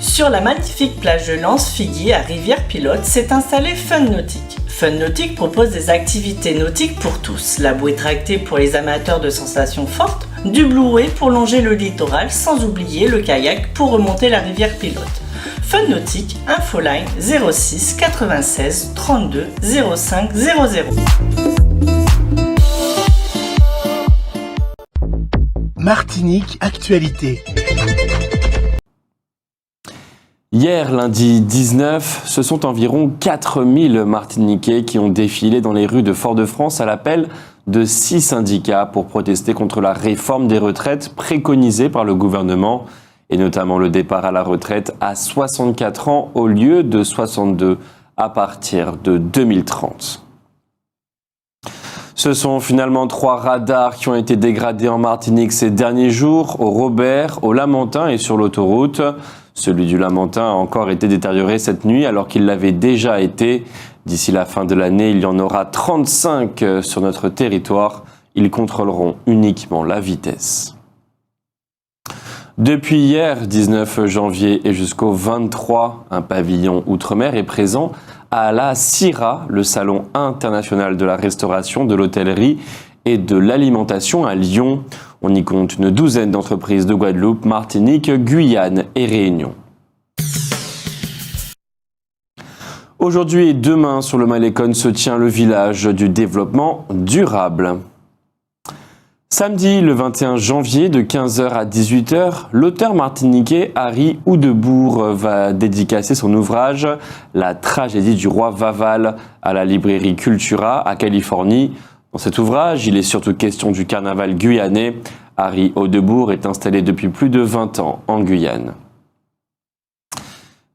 Sur la magnifique plage de Lance-Figuier à Rivière-Pilote s'est installé Fun Nautique. Fun Nautique propose des activités nautiques pour tous. La bouée tractée pour les amateurs de sensations fortes, du bluet pour longer le littoral sans oublier le kayak pour remonter la Rivière-Pilote. Fun Nautique, infoline 06 96 32 05 00. Martinique Actualité. Hier, lundi 19, ce sont environ 4000 Martiniquais qui ont défilé dans les rues de Fort-de-France à l'appel de 6 syndicats pour protester contre la réforme des retraites préconisée par le gouvernement et notamment le départ à la retraite à 64 ans au lieu de 62 à partir de 2030. Ce sont finalement 3 radars qui ont été dégradés en Martinique ces derniers jours, au Robert, au Lamentin et sur l'autoroute. Celui du Lamentin a encore été détérioré cette nuit alors qu'il l'avait déjà été. D'ici la fin de l'année, il y en aura 35 sur notre territoire. Ils contrôleront uniquement la vitesse. Depuis hier, 19 janvier et jusqu'au 23, un pavillon outre-mer est présent à la CIRA, le Salon international de la restauration, de l'hôtellerie et de l'alimentation à Lyon. On y compte une douzaine d'entreprises de Guadeloupe, Martinique, Guyane et Réunion. Aujourd'hui et demain, sur le Malécon se tient le village du développement durable. Samedi, le 21 janvier, de 15h à 18h, l'auteur martiniquais Harry Houdebourg va dédicacer son ouvrage « La tragédie du roi Vaval » à la librairie Cultura à Californie. Dans cet ouvrage, il est surtout question du carnaval guyanais. Harry Houdebourg est installé depuis plus de 20 ans en Guyane.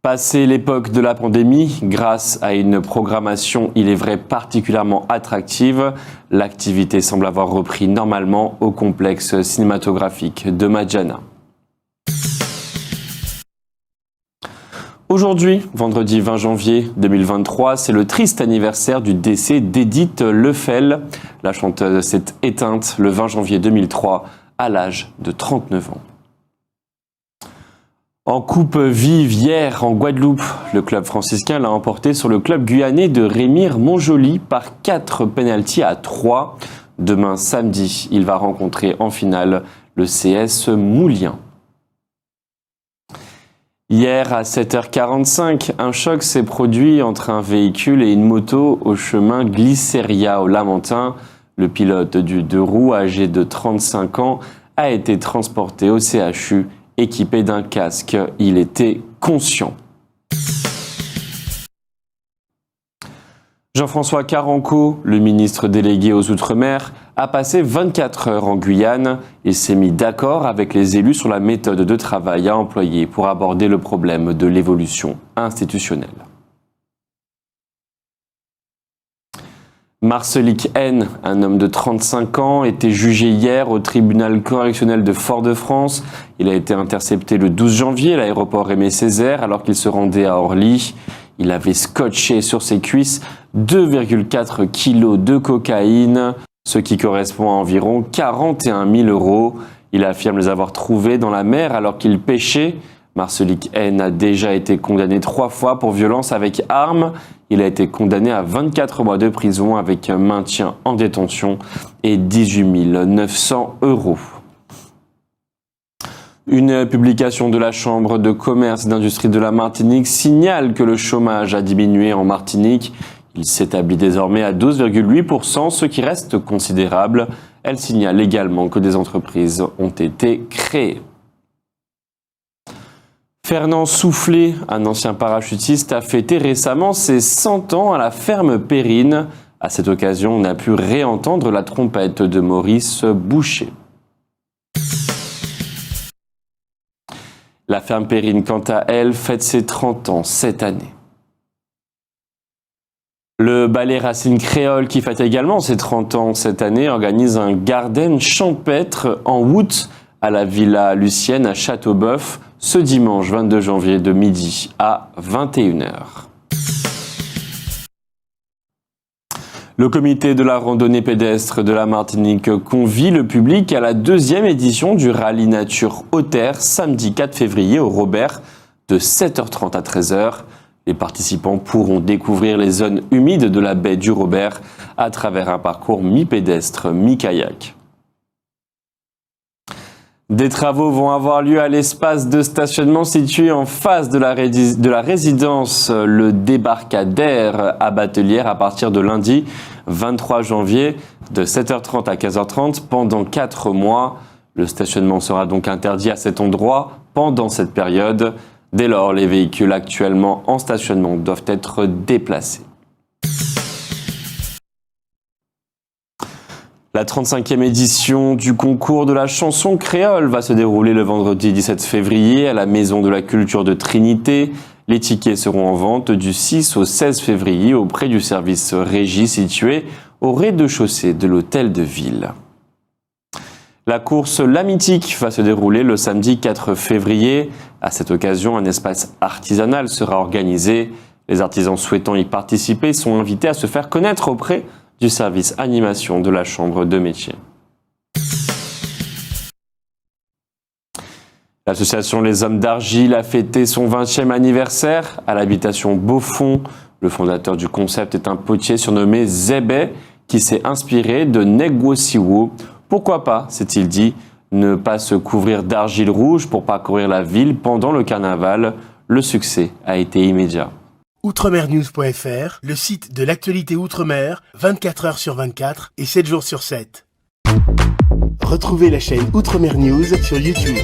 Passé l'époque de la pandémie, grâce à une programmation, il est vrai, particulièrement attractive, l'activité semble avoir repris normalement au complexe cinématographique de Madjana. Aujourd'hui, vendredi 20 janvier 2023, c'est le triste anniversaire du décès d'Edith Lefel. La chanteuse s'est éteinte le 20 janvier 2003 à l'âge de 39 ans. En coupe vive hier en Guadeloupe, le club franciscain l'a emporté sur le club guyanais de Rémire-Montjoly par 4 pénaltys à 3. Demain samedi, il va rencontrer en finale le CS Moulien. Hier à 7h45, un choc s'est produit entre un véhicule et une moto au chemin Glyceria au Lamentin. Le pilote du 2 roues, âgé de 35 ans, a été transporté au CHU équipé d'un casque. Il était conscient. Jean-François Carenco, le ministre délégué aux Outre-mer, a passé 24 heures en Guyane et s'est mis d'accord avec les élus sur la méthode de travail à employer pour aborder le problème de l'évolution institutionnelle. Marcelic N, un homme de 35 ans, était jugé hier au tribunal correctionnel de Fort-de-France. Il a été intercepté le 12 janvier à l'aéroport Aimé Césaire alors qu'il se rendait à Orly. Il avait scotché sur ses cuisses 2,4 kilos de cocaïne, ce qui correspond à environ 41 000 €. Il affirme les avoir trouvés dans la mer alors qu'il pêchait. Marcelic N a déjà été condamné 3 fois pour violence avec arme. Il a été condamné à 24 mois de prison avec un maintien en détention et 18 900 €. Une publication de la Chambre de commerce et d'industrie de la Martinique signale que le chômage a diminué en Martinique. Il s'établit désormais à 12,8%, ce qui reste considérable. Elle signale également que des entreprises ont été créées. Fernand Soufflé, un ancien parachutiste, a fêté récemment ses 100 ans à la ferme Périne. À cette occasion, on a pu réentendre la trompette de Maurice Boucher. La ferme Périne, quant à elle, fête ses 30 ans cette année. Le ballet Racine Créole, qui fête également ses 30 ans cette année, organise un garden champêtre en août à la Villa Lucienne à Châteauboeuf, ce dimanche 22 janvier de midi à 21h. Le comité de la randonnée pédestre de la Martinique convie le public à la 2e édition du Rallye Nature Haute-Terre, samedi 4 février au Robert, de 7h30 à 13h. Les participants pourront découvrir les zones humides de la baie du Robert à travers un parcours mi-pédestre, mi-kayak. Des travaux vont avoir lieu à l'espace de stationnement situé en face de la résidence Le Débarcadère à Batelière à partir de lundi 23 janvier de 7h30 à 15h30 pendant 4 mois. Le stationnement sera donc interdit à cet endroit pendant cette période. Dès lors, les véhicules actuellement en stationnement doivent être déplacés. La 35e édition du concours de la chanson créole va se dérouler le vendredi 17 février à la Maison de la Culture de Trinité. Les tickets seront en vente du 6 au 16 février auprès du service régie situé au rez-de-chaussée de l'hôtel de ville. La course La Mythique va se dérouler le samedi 4 février. À cette occasion, un espace artisanal sera organisé. Les artisans souhaitant y participer sont invités à se faire connaître auprès du service animation de la Chambre de métier. L'association Les Hommes d'Argile a fêté son 20e anniversaire à l'habitation Beaufond. Le fondateur du concept est un potier surnommé Zébé qui s'est inspiré de Negwosiwo. Pourquoi pas, s'est-il dit, ne pas se couvrir d'argile rouge pour parcourir la ville pendant le carnaval. Le succès a été immédiat. Outremernews.fr, le site de l'actualité Outre-mer, 24 heures sur 24 et 7 jours sur 7. Retrouvez la chaîne Outremer News sur YouTube.